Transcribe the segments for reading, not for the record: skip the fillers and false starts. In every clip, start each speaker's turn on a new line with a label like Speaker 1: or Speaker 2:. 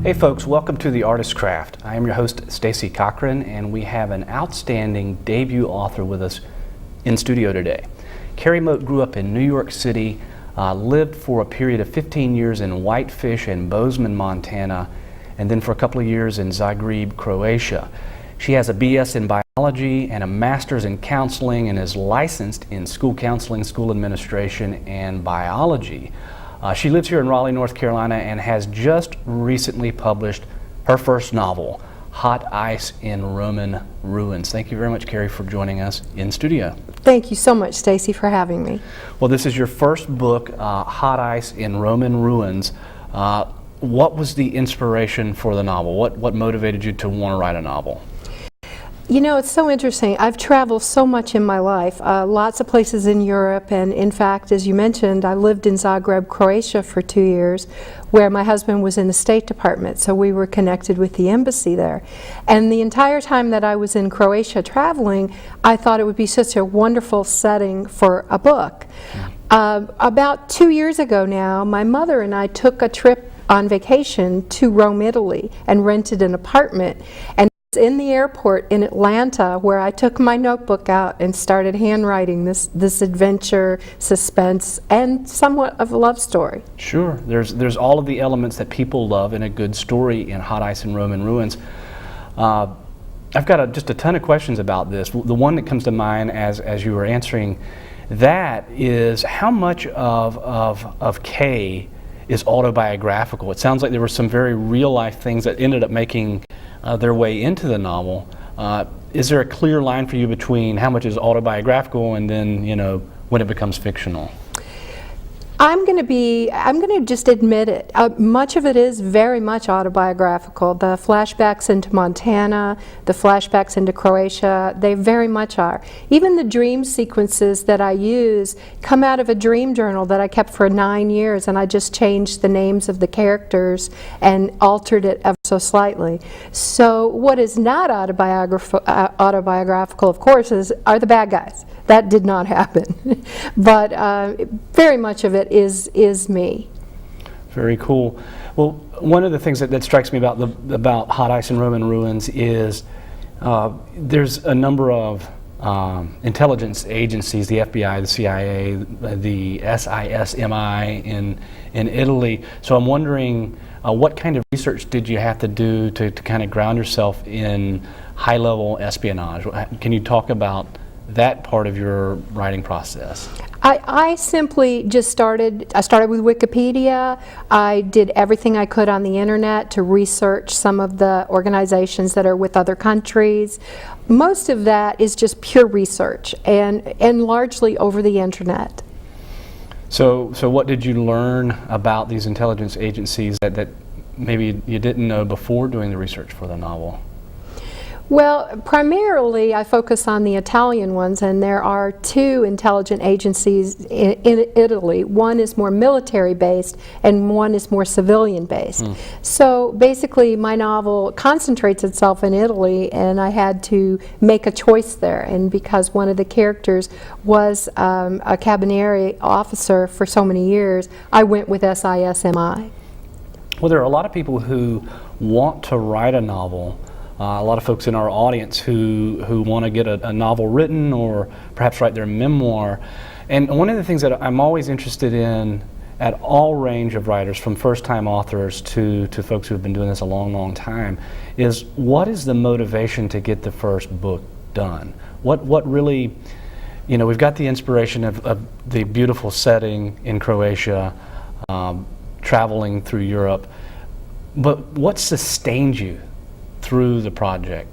Speaker 1: Hey folks, welcome to The Artist's Craft. I am your host, Stacey Cochran, and we have an outstanding debut author with us in studio today. Kerry Mote grew up in New York City, lived for a period of 15 years in Whitefish and Bozeman, Montana, and then for a couple of years in Zagreb, Croatia. She has a BS in biology and a master's in counseling and is licensed in school counseling, school administration, and biology. She lives here in Raleigh, North Carolina, and has just recently published her first novel, Hot Ice in Roman Ruins. Thank you very much, Kerry, for joining us in studio.
Speaker 2: Thank you so much, Stacey, for having me.
Speaker 1: Well, this is your first book, Hot Ice in Roman Ruins. What was the inspiration for the novel? What motivated you to want to write a novel?
Speaker 2: You know, it's so interesting. I've traveled so much in my life, lots of places in Europe, and in fact, as you mentioned, I lived in Zagreb, Croatia for 2 years, where my husband was in the State Department, so we were connected with the embassy there. And the entire time that I was in Croatia traveling, I thought it would be such a wonderful setting for a book. About 2 years ago now, my mother and I took a trip on vacation to Rome, Italy, and rented an apartment. And in the airport in Atlanta, where I took my notebook out and started handwriting this adventure, suspense, and somewhat of a love story.
Speaker 1: Sure, there's all of the elements that people love in a good story in Hot Ice in Roman Ruins. I've got just a ton of questions about this. The one that comes to mind as you were answering that is how much of Kay is autobiographical. It sounds like there were some very real life things that ended up making their way into the novel. Is there a clear line for you between how much is autobiographical and then, you know, when it becomes fictional?
Speaker 2: I'm going to just admit it. Much of it is very much autobiographical. The flashbacks into Montana, the flashbacks into Croatia, they very much are. Even the dream sequences that I use come out of a dream journal that I kept for 9 years, and I just changed the names of the characters and altered it ever so slightly. So what is not autobiographical, of course, are the bad guys. That did not happen. But very much of it is me.
Speaker 1: Very cool. Well, one of the things that strikes me about Hot Ice in Roman Ruins is there's a number of intelligence agencies, the FBI, the CIA, the SISMI in Italy. So I'm wondering what kind of research did you have to do to kind of ground yourself in high-level espionage? Can you talk about that part of your writing process?
Speaker 2: I simply just started with Wikipedia. I did everything I could on the internet to research some of the organizations that are with other countries. Most of that is just pure research and largely over the internet.
Speaker 1: So what did you learn about these intelligence agencies that maybe you didn't know before doing the research for the novel?
Speaker 2: Well, primarily I focus on the Italian ones, and there are 2 intelligence agencies in Italy. One is more military based and one is more civilian based. So basically my novel concentrates itself in Italy, and I had to make a choice there. And because one of the characters was a Carabinieri officer for so many years, I went with SISMI.
Speaker 1: Well, there are a lot of people who want to write a novel. A lot of folks in our audience who want to get a novel written or perhaps write their memoir. And one of the things that I'm always interested in at all range of writers, from first-time authors to folks who have been doing this a long, long time, is what is the motivation to get the first book done? What really, you know, we've got the inspiration of the beautiful setting in Croatia, traveling through Europe, but what sustained you through the project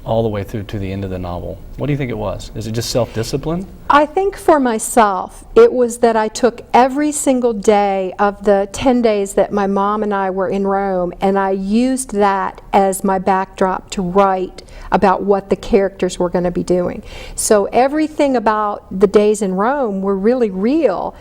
Speaker 1: all the way through to the end of the novel? What do you think it was? Is it just self-discipline?
Speaker 2: I think for myself, it was that I took every single day of the 10 days that my mom and I were in Rome, and I used that as my backdrop to write about what the characters were going to be doing. So everything about the days in Rome were really real.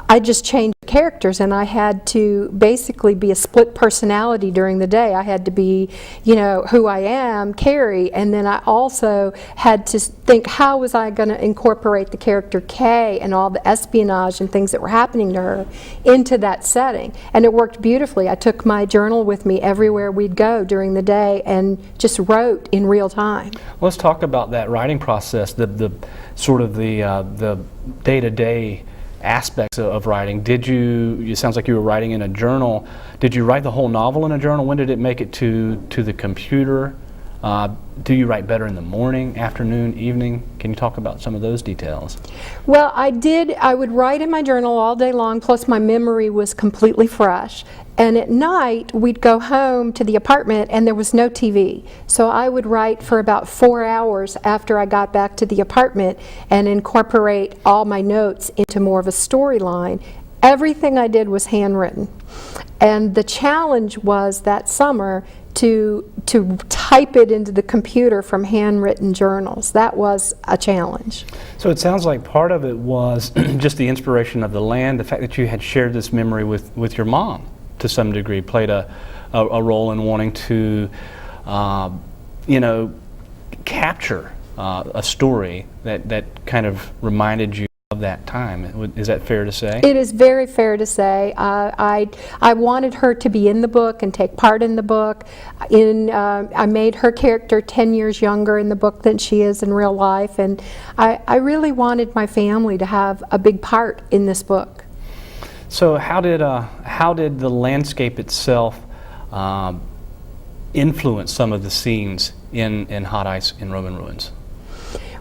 Speaker 2: I just changed the characters, and I had to basically be a split personality during the day. I had to be, you know, who I am, Kerry, and then I also had to think, how was I going to incorporate the character Kay and all the espionage and things that were happening to her into that setting. And it worked beautifully. I took my journal with me everywhere we'd go during the day and just wrote in real time.
Speaker 1: Let's talk about that writing process, the sort of the day-to-day aspects of writing. It sounds like you were writing in a journal. Did you write the whole novel in a journal? When did it make it to the computer? Do you write better in the morning, afternoon, evening? Can you talk about some of those details?
Speaker 2: Well, I would write in my journal all day long, plus my memory was completely fresh. And at night, we'd go home to the apartment and there was no TV. So I would write for about 4 hours after I got back to the apartment and incorporate all my notes into more of a storyline. Everything I did was handwritten. And the challenge was that summer to type it into the computer from handwritten journals. That was a challenge.
Speaker 1: So it sounds like part of it was just the inspiration of the land, the fact that you had shared this memory with your mom to some degree played a role in wanting to, you know, capture a story that kind of reminded you of that time. Is that fair to say?
Speaker 2: It is very fair to say. I wanted her to be in the book and take part in the book. I made her character 10 years younger in the book than she is in real life, and I really wanted my family to have a big part in this book.
Speaker 1: So how did the landscape itself influence some of the scenes in Hot Ice in Roman Ruins?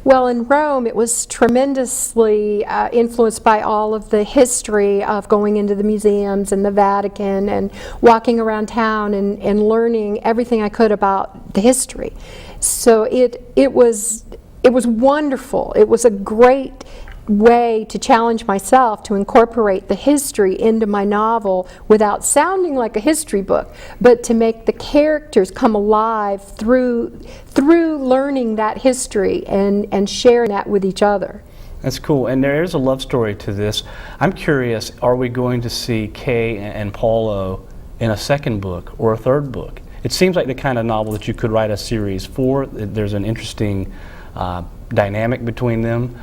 Speaker 2: Well, in Rome, it was tremendously influenced by all of the history of going into the museums and the Vatican and walking around town and learning everything I could about the history. So it was wonderful. It was a great way to challenge myself to incorporate the history into my novel without sounding like a history book, but to make the characters come alive through learning that history and sharing that with each other.
Speaker 1: That's cool. And there is a love story to this. I'm curious, are we going to see Kay and Paulo in a second book or a third book? It seems like the kind of novel that you could write a series for. There's an interesting dynamic between them.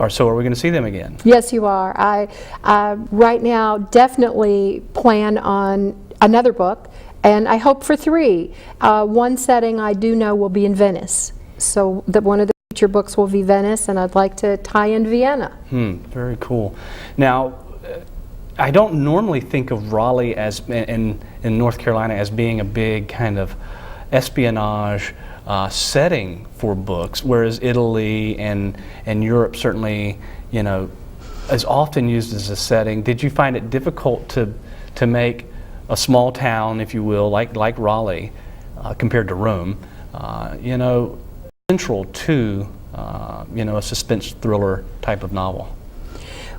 Speaker 1: So are we going to see them again?
Speaker 2: Yes, you are. I right now definitely plan on another book, and I hope for 3. One setting I do know will be in Venice. So one of the future books will be Venice, and I'd like to tie in Vienna.
Speaker 1: Very cool. Now, I don't normally think of Raleigh as in North Carolina as being a big kind of espionage setting for books, whereas Italy and Europe certainly, you know, is often used as a setting. Did you find it difficult to make a small town, if you will, like Raleigh, compared to Rome, you know, central to you know, a suspense thriller type of novel?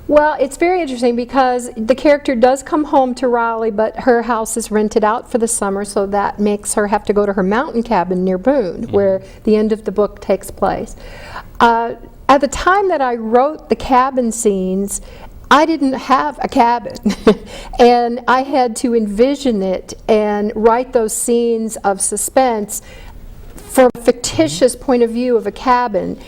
Speaker 2: Well, it's very interesting because the character does come home to Raleigh, but her house is rented out for the summer, so that makes her have to go to her mountain cabin near Boone, where the end of the book takes place. At the time that I wrote the cabin scenes, I didn't have a cabin, and I had to envision it and write those scenes of suspense from a fictitious point of view of a cabin.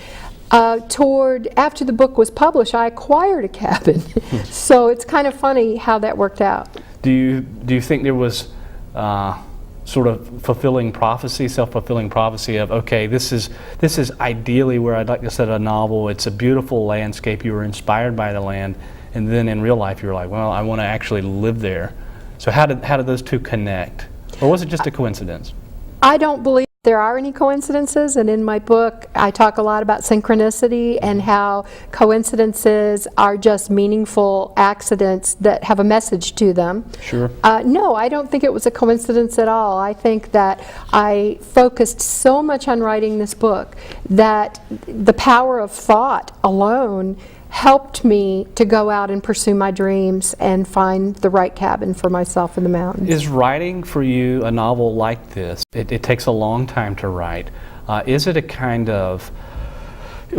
Speaker 2: After the book was published, I acquired a cabin. So it's kind of funny how that worked out.
Speaker 1: Do you think there was sort of self-fulfilling prophecy of, okay, this is ideally where I'd like to set a novel. It's a beautiful landscape. You were inspired by the land, and then in real life you were like, well, I want to actually live there. So how did those two connect, or was it just a coincidence?
Speaker 2: I don't believe there are any coincidences, and in my book I talk a lot about synchronicity and how coincidences are just meaningful accidents that have a message to them.
Speaker 1: Sure.
Speaker 2: No, I don't think it was a coincidence at all. I think that I focused so much on writing this book that the power of thought alone helped me to go out and pursue my dreams and find the right cabin for myself in the mountains.
Speaker 1: Is writing for you a novel like this? It takes a long time to write. Is it a kind of,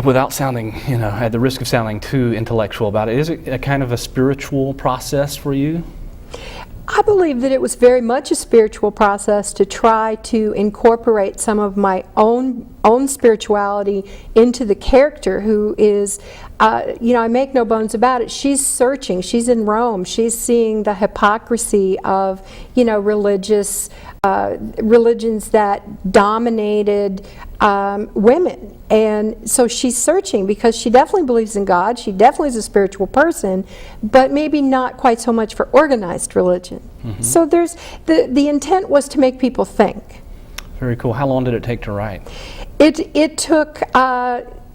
Speaker 1: without sounding, at the risk of sounding too intellectual about it, is it a kind of a spiritual process for you?
Speaker 2: I believe that it was very much a spiritual process to try to incorporate some of my own spirituality into the character who is, I make no bones about it. She's searching. She's in Rome. She's seeing the hypocrisy of, religions that dominated women. And so she's searching because she definitely believes in God. She definitely is a spiritual person, but maybe not quite so much for organized religion. Mm-hmm. So there's the intent was to make people think.
Speaker 1: Very cool. How long did it take to write?
Speaker 2: It took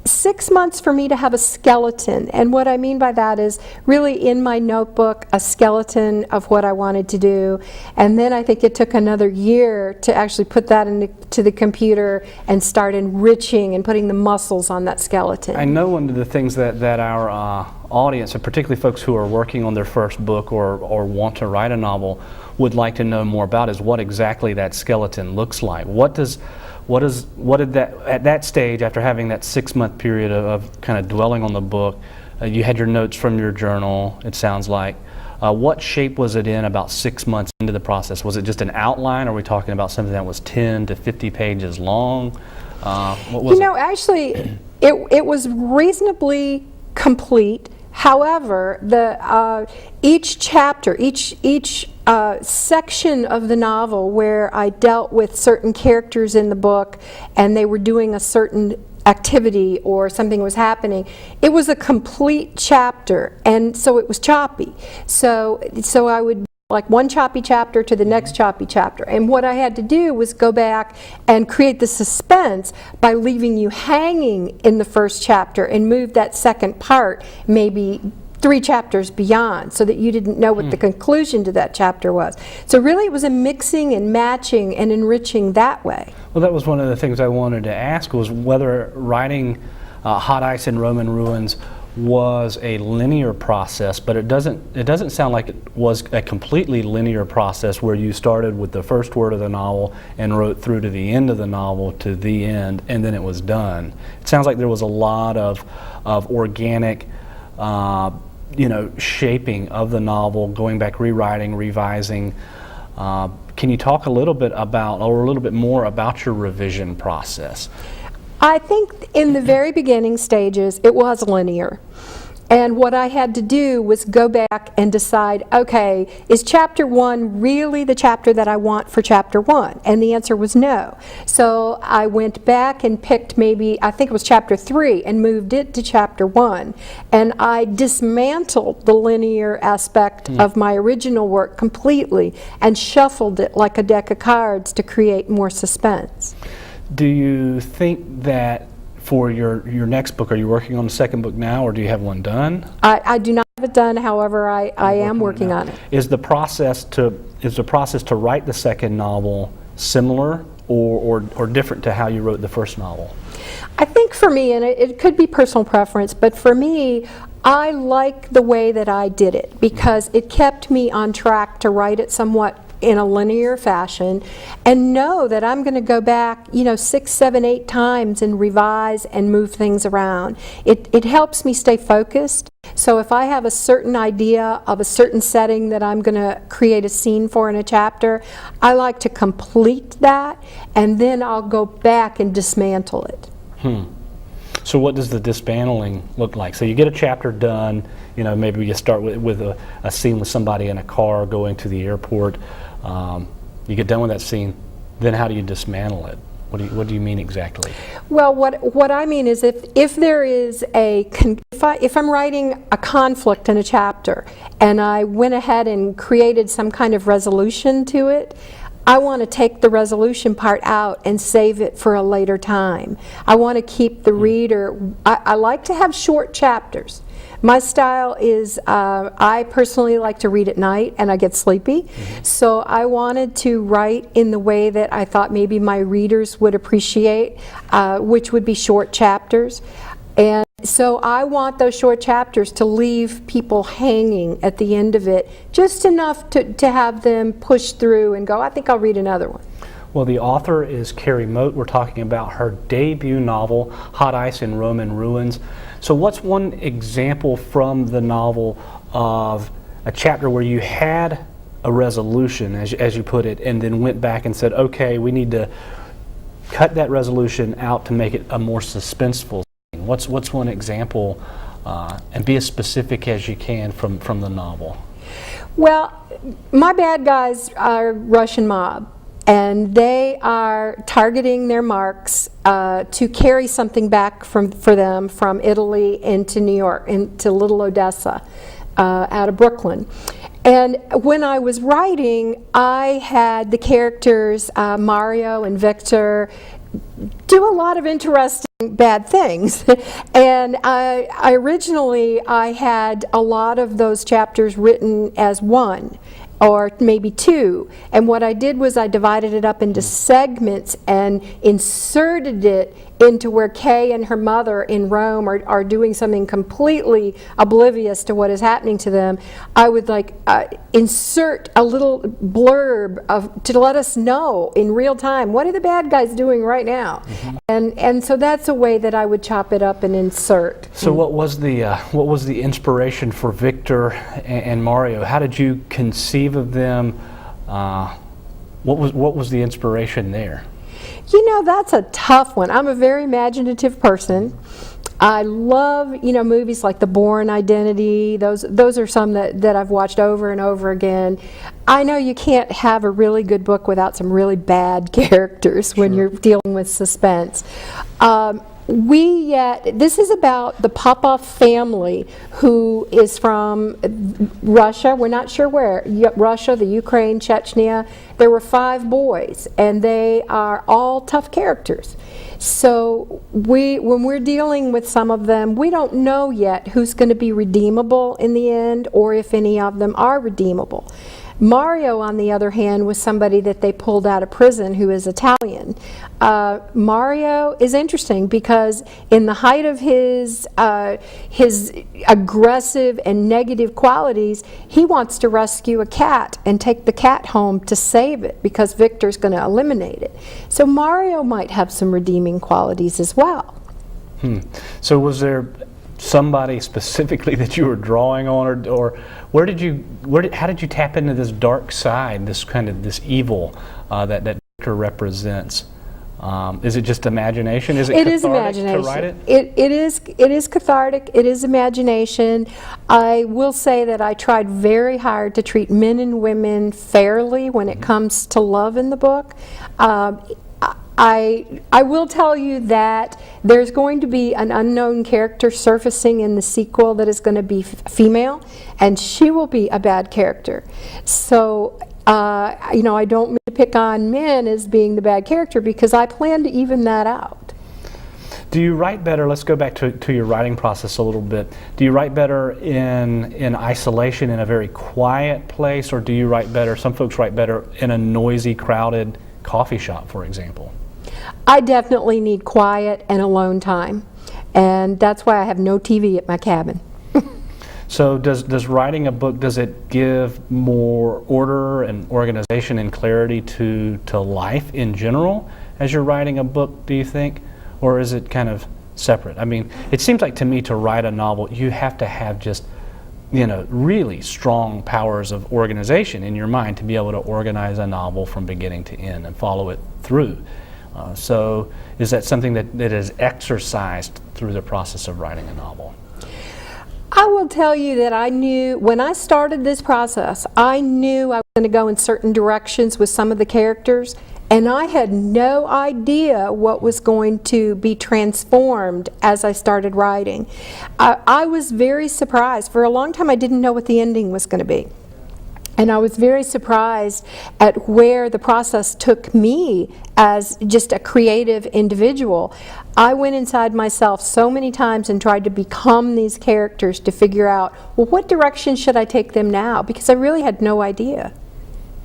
Speaker 2: 6 months for me to have a skeleton, and what I mean by that is really in my notebook a skeleton of what I wanted to do, and then I think it took another year to actually put that into the computer and start enriching and putting the muscles on that skeleton.
Speaker 1: I know one of the things that our audience, and particularly folks who are working on their first book or want to write a novel, would like to know more about is what exactly that skeleton looks like. What did that, at that stage, after having that 6-month period of kind of dwelling on the book, you had your notes from your journal, it sounds like. What shape was it in about 6 months into the process? Was it just an outline, or are we talking about something that was 10 to 50 pages long? What was it?
Speaker 2: Actually, it was reasonably complete. However, each chapter, each section of the novel where I dealt with certain characters in the book and they were doing a certain activity or something was happening, it was a complete chapter, and so it was choppy. So I would like one choppy chapter to the next choppy chapter, and what I had to do was go back and create the suspense by leaving you hanging in the first chapter and move that second part maybe 3 chapters beyond, so that you didn't know what the conclusion to that chapter was. So really it was a mixing and matching and enriching that way.
Speaker 1: Well, that was one of the things I wanted to ask, was whether writing Hot Ice and Roman Ruins was a linear process, but it doesn't sound like it was a completely linear process where you started with the first word of the novel and wrote through to the end of the novel to the end, and then it was done. It sounds like there was a lot of organic shaping of the novel, going back, rewriting, revising. Can you talk a little bit about, or a little bit more about your revision process?
Speaker 2: I think in the very beginning stages it was linear. And what I had to do was go back and decide, okay, is chapter 1 really the chapter that I want for chapter 1? And the answer was no. So I went back and picked maybe, I think it was chapter 3, and moved it to chapter 1. And I dismantled the linear aspect of my original work completely and shuffled it like a deck of cards to create more suspense.
Speaker 1: Do you think that for your next book, are you working on the second book now, or do you have one done?
Speaker 2: I do not have it done, however, I am working on it.
Speaker 1: Is the process to write the second novel similar or different to how you wrote the first novel?
Speaker 2: I think for me, and it could be personal preference, but for me, I like the way that I did it because it kept me on track to write it somewhat in a linear fashion and know that I'm going to go back 6, 7, 8 times and revise and move things around. It helps me stay focused. So if I have a certain idea of a certain setting that I'm going to create a scene for in a chapter, I like to complete that and then I'll go back and dismantle it.
Speaker 1: So what does the dismantling look like? So you get a chapter done, maybe you start with a scene with somebody in a car going to the airport. You get done with that scene, then how do you dismantle it? What do you mean exactly?
Speaker 2: Well, what I mean is if there is if I'm writing a conflict in a chapter and I went ahead and created some kind of resolution to it, I want to take the resolution part out and save it for a later time. I want to keep the reader, I like to have short chapters. My style is, I personally like to read at night and I get sleepy. So I wanted to write in the way that I thought maybe my readers would appreciate, which would be short chapters. And so I want those short chapters to leave people hanging at the end of it, just enough to have them push through and go, I think I'll read another one.
Speaker 1: Well, the author is Kerry Mote. We're talking about her debut novel, Hot Ice in Roman Ruins. So what's one example from the novel of a chapter where you had a resolution, as you put it, and then went back and said, okay, we need to cut that resolution out to make it a more suspenseful thing? What's one example, and be as specific as you can from the novel?
Speaker 2: Well, my bad guys are Russian mob, and they are targeting their marks to carry something back for them from Italy into New York, into Little Odessa, out of Brooklyn. And when I was writing, I had the characters, Mario and Victor, do a lot of interesting bad things. And originally I had a lot of those chapters written as one or maybe two, and what I did was I divided it up into segments and inserted it into where Kay and her mother in Rome are doing something completely oblivious to what is happening to them. I would insert a little blurb to let us know in real time, what are the bad guys doing right now? Mm-hmm. And so that's a way that I would chop it up and insert.
Speaker 1: So what was the inspiration for Victor and Mario? How did you conceive of them? What was the inspiration there?
Speaker 2: You know, that's a tough one. I'm a very imaginative person. I love, movies like The Bourne Identity. Those are some that I've watched over and over again. I know you can't have a really good book without some really bad characters when you're dealing with suspense. This is about the Popov family who is from Russia. We're not sure where. Russia, the Ukraine, Chechnya. There were 5 boys, and they are all tough characters. So when we're dealing with some of them, we don't know yet who's going to be redeemable in the end, or if any of them are redeemable. Mario, on the other hand, was somebody that they pulled out of prison who is Italian. Mario is interesting because in the height of his aggressive and negative qualities, he wants to rescue a cat and take the cat home to save it because Victor's going to eliminate it. So Mario might have some redeeming qualities as well.
Speaker 1: So was there somebody specifically that you were drawing on, or how did you tap into this dark side, this evil that Victor represents? Is it just imagination? Is it
Speaker 2: is imagination.
Speaker 1: To write it?
Speaker 2: It is cathartic. It is imagination. I will say that I tried very hard to treat men and women fairly when it comes to love in the book. I will tell you that there's going to be an unknown character surfacing in the sequel that is going to be female, and she will be a bad character. So, I don't mean to pick on men as being the bad character because I plan to even that out.
Speaker 1: Do you write better? Let's go back to your writing process a little bit. Do you write better in isolation, in a very quiet place, or do you write better? Some folks write better in a noisy, crowded coffee shop, for example.
Speaker 2: I definitely need quiet and alone time, and that's why I have no TV at my cabin.
Speaker 1: So does writing a book, does it give more order and organization and clarity to life in general as you're writing a book, do you think? Or is it kind of separate? I mean, it seems like to me to write a novel, you have to have just, really strong powers of organization in your mind to be able to organize a novel from beginning to end and follow it through. So is that something that is exercised through the process of writing a novel?
Speaker 2: I will tell you that I knew, when I started this process, I knew I was going to go in certain directions with some of the characters, and I had no idea what was going to be transformed as I started writing. I was very surprised. For a long time I didn't know what the ending was going to be. And I was very surprised at where the process took me as just a creative individual. I went inside myself so many times and tried to become these characters to figure out, well, what direction should I take them now? Because I really had no idea.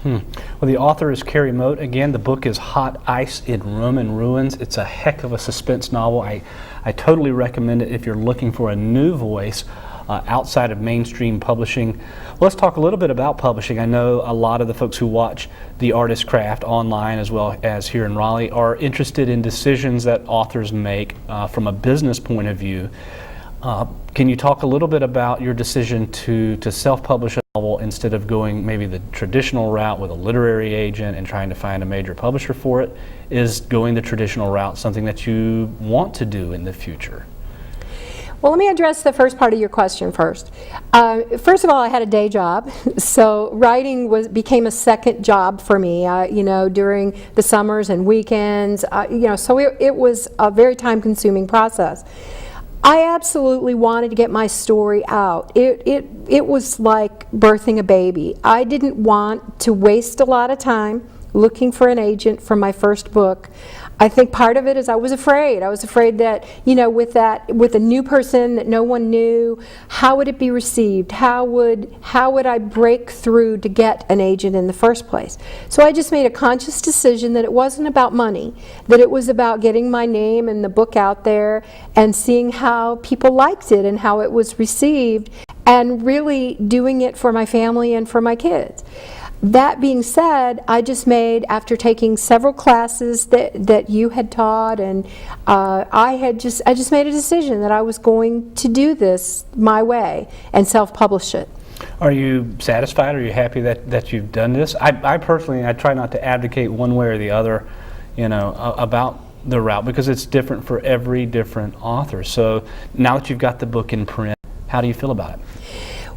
Speaker 1: Well, the author is Kerry Mote. Again, the book is Hot Ice in Roman Ruins. It's a heck of a suspense novel. I totally recommend it if you're looking for a new voice outside of mainstream publishing. Well, let's talk a little bit about publishing. I know a lot of the folks who watch The Artist Craft online as well as here in Raleigh are interested in decisions that authors make from a business point of view. Can you talk a little bit about your decision to self-publish a novel instead of going maybe the traditional route with a literary agent and trying to find a major publisher for it? Is going the traditional route something that you want to do in the future?
Speaker 2: Well, let me address the first part of your question first. First of all, I had a day job, so writing became a second job for me. During the summers and weekends, so it was a very time-consuming process. I absolutely wanted to get my story out. It was like birthing a baby. I didn't want to waste a lot of time looking for an agent for my first book. I think part of it is I was afraid. I was afraid that, with a new person that no one knew, how would it be received? How would I break through to get an agent in the first place? So I just made a conscious decision that it wasn't about money, that it was about getting my name and the book out there and seeing how people liked it and how it was received, and really doing it for my family and for my kids. That being said, I just made, after taking several classes that you had taught, and I just made a decision that I was going to do this my way and self-publish it.
Speaker 1: Are you satisfied? Are you happy that you've done this? I personally, I try not to advocate one way or the other, about the route, because it's different for every different author. So now that you've got the book in print, how do you feel about it?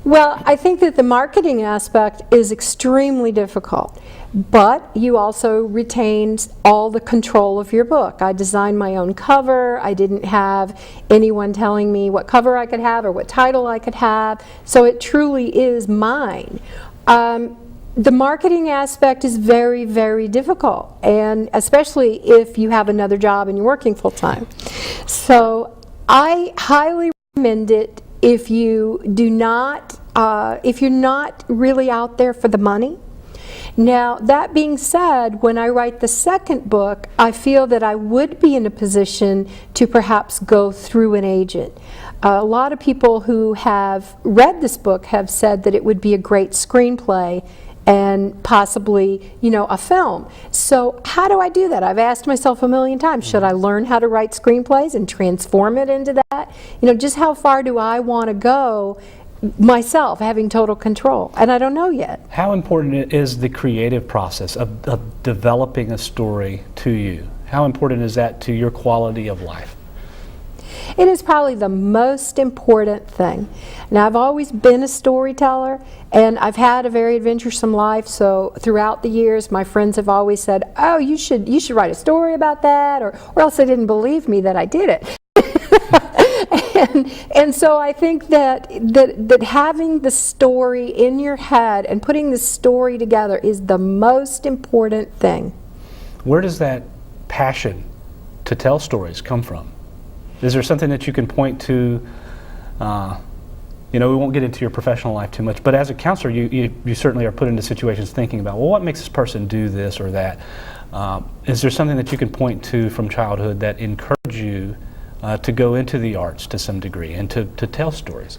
Speaker 2: Well, I think that the marketing aspect is extremely difficult, but you also retained all the control of your book. I designed my own cover. I didn't have anyone telling me what cover I could have or what title I could have, so it truly is mine. The marketing aspect is very, very difficult, and especially if you have another job and you're working full-time. So I highly recommend it if you do not, if you're not really out there for the money. Now, that being said, when I write the second book, I feel that I would be in a position to perhaps go through an agent. A lot of people who have read this book have said that it would be a great screenplay and possibly, a film. So how do I do that? I've asked myself a million times, should I learn how to write screenplays and transform it into that? Just how far do I want to go myself, having total control? And I don't know yet.
Speaker 1: How important is the creative process of developing a story to you? How important is that to your quality of life?
Speaker 2: It is probably the most important thing. Now, I've always been a storyteller, and I've had a very adventuresome life, so throughout the years my friends have always said, oh, you should write a story about that, or else they didn't believe me that I did it. and so I think that having the story in your head and putting the story together is the most important thing. Where
Speaker 1: does that passion to tell stories come from? Is there something that you can point to? We won't get into your professional life too much, but as a counselor, you certainly are put into situations thinking about, well, what makes this person do this or that? Is there something that you can point to from childhood that encouraged you to go into the arts to some degree and to tell stories?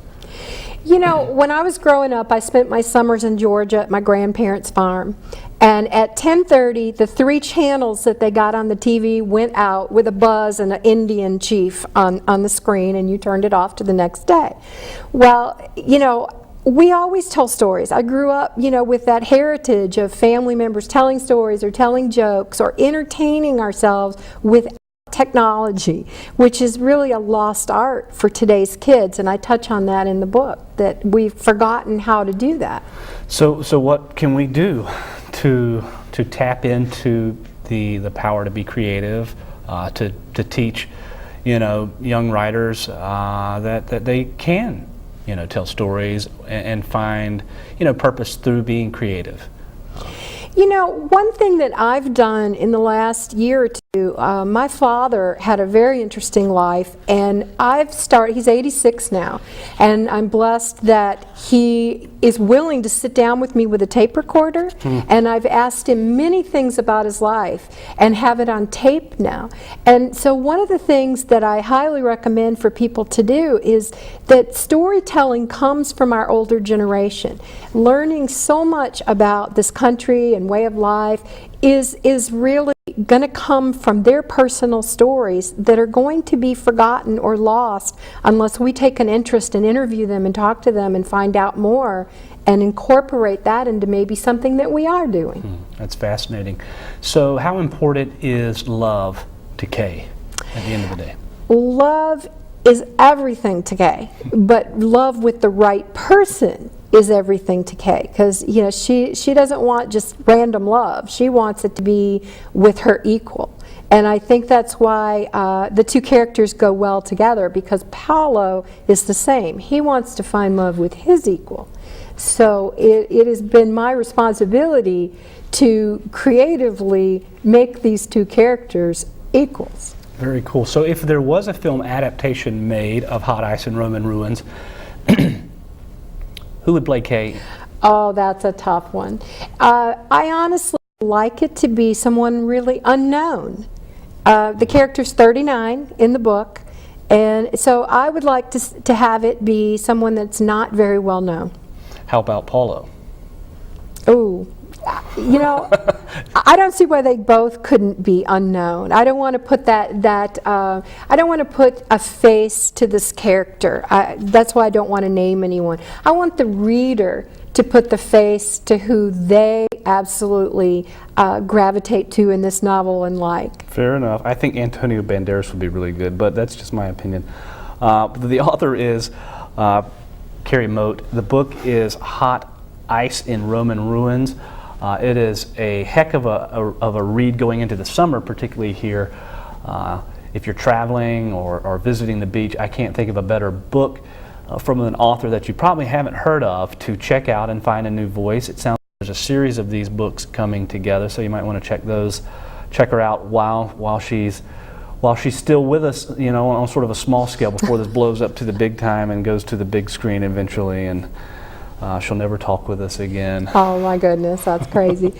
Speaker 2: When I was growing up, I spent my summers in Georgia at my grandparents' farm. And at 10:30, the 3 channels that they got on the TV went out with a buzz and an Indian chief on the screen, and you turned it off to the next day. Well, we always tell stories. I grew up, with that heritage of family members telling stories or telling jokes or entertaining ourselves with technology, which is really a lost art for today's kids, and I touch on that in the book, that we've forgotten how to do that.
Speaker 1: So what can we do to tap into the power to be creative, to teach young writers that they can tell stories and find purpose through being creative?
Speaker 2: One thing that I've done in the last year or two My father had a very interesting life, and he's 86 now, and I'm blessed that he is willing to sit down with me with a tape recorder, and I've asked him many things about his life and have it on tape now. And so one of the things that I highly recommend for people to do is that storytelling comes from our older generation. Learning so much about this country and way of life is really going to come from their personal stories that are going to be forgotten or lost unless we take an interest and interview them and talk to them and find out more and incorporate that into maybe something that we are doing.
Speaker 1: That's fascinating. So how important is love to Kay at the end of the day?
Speaker 2: Love is everything to Kay, but love with the right person is everything to Kay, because she doesn't want just random love. She wants it to be with her equal. And I think that's why the two characters go well together, because Paolo is the same. He wants to find love with his equal. So it has been my responsibility to creatively make these two characters equals.
Speaker 1: Very cool. So if there was a film adaptation made of Hot Ice and Roman Ruins, who would play Kay?
Speaker 2: Oh, that's a tough one. I honestly like it to be someone really unknown. The character's 39 in the book, and so I would like to have it be someone that's not very well known.
Speaker 1: How about Paulo?
Speaker 2: Oh, I don't see why they both couldn't be unknown. I don't want to put I don't want to put a face to this character. That's why I don't want to name anyone. I want the reader to put the face to who they absolutely gravitate to in this novel and like.
Speaker 1: Fair enough. I think Antonio Banderas would be really good, but that's just my opinion. The author is Kerry Mote. The book is Hot Ice in Roman Ruins. It is a heck of a read going into the summer, particularly here. If you're traveling or visiting the beach, I can't think of a better book from an author that you probably haven't heard of to check out and find a new voice. It sounds like there's a series of these books coming together, so you might want to check her out while she's still with us, on sort of a small scale before this blows up to the big time and goes to the big screen eventually, and she'll never talk with us again.
Speaker 2: Oh my goodness, that's crazy.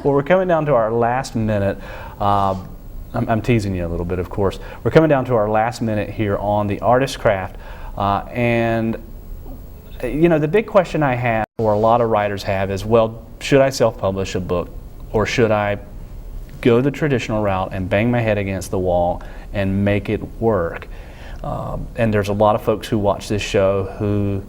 Speaker 1: Well, we're coming down to our last minute. I'm teasing you a little bit, of course. We're coming down to our last minute here on the artist craft. And the big question I have, or a lot of writers have, is, well, should I self-publish a book, or should I go the traditional route and bang my head against the wall and make it work? And there's a lot of folks who watch this show who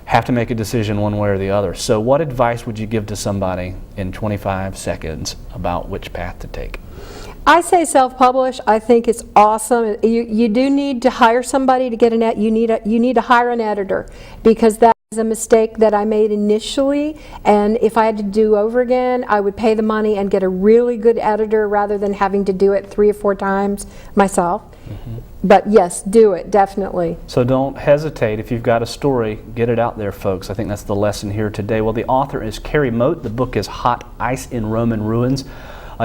Speaker 1: have to make a decision one way or the other. So what advice would you give to somebody in 25 seconds about which path to take?
Speaker 2: I say self-publish. I think it's awesome. You do need to hire somebody to get you need to hire an editor, because that is a mistake that I made initially, and if I had to do over again, I would pay the money and get a really good editor rather than having to do it 3 or 4 times myself. But yes, do it, definitely.
Speaker 1: So don't hesitate. If you've got a story, get it out there, folks. I think that's the lesson here today. Well, the author is Kerry Mote. The book is Hot Ice in Roman Ruins.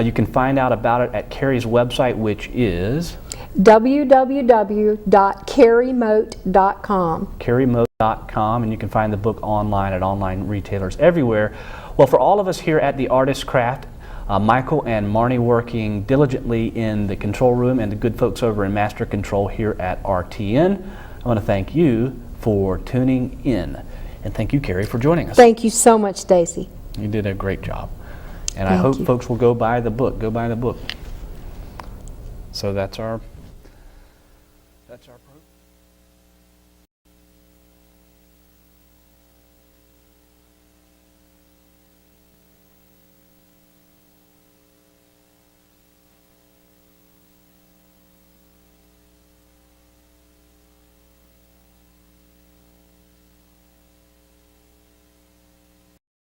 Speaker 1: You can find out about it at Kerry's website, which is
Speaker 2: www.kerrymote.com.
Speaker 1: kerrymote.com, and you can find the book online at online retailers everywhere. Well, for all of us here at the Artist Craft, Michael and Marnie working diligently in the control room, and the good folks over in Master Control here at RTN, I want to thank you for tuning in. And thank you, Kerry, for joining us.
Speaker 2: Thank you so much, Stacey.
Speaker 1: You did a great job. And I hope folks will go buy the book. Go buy the book. So that's our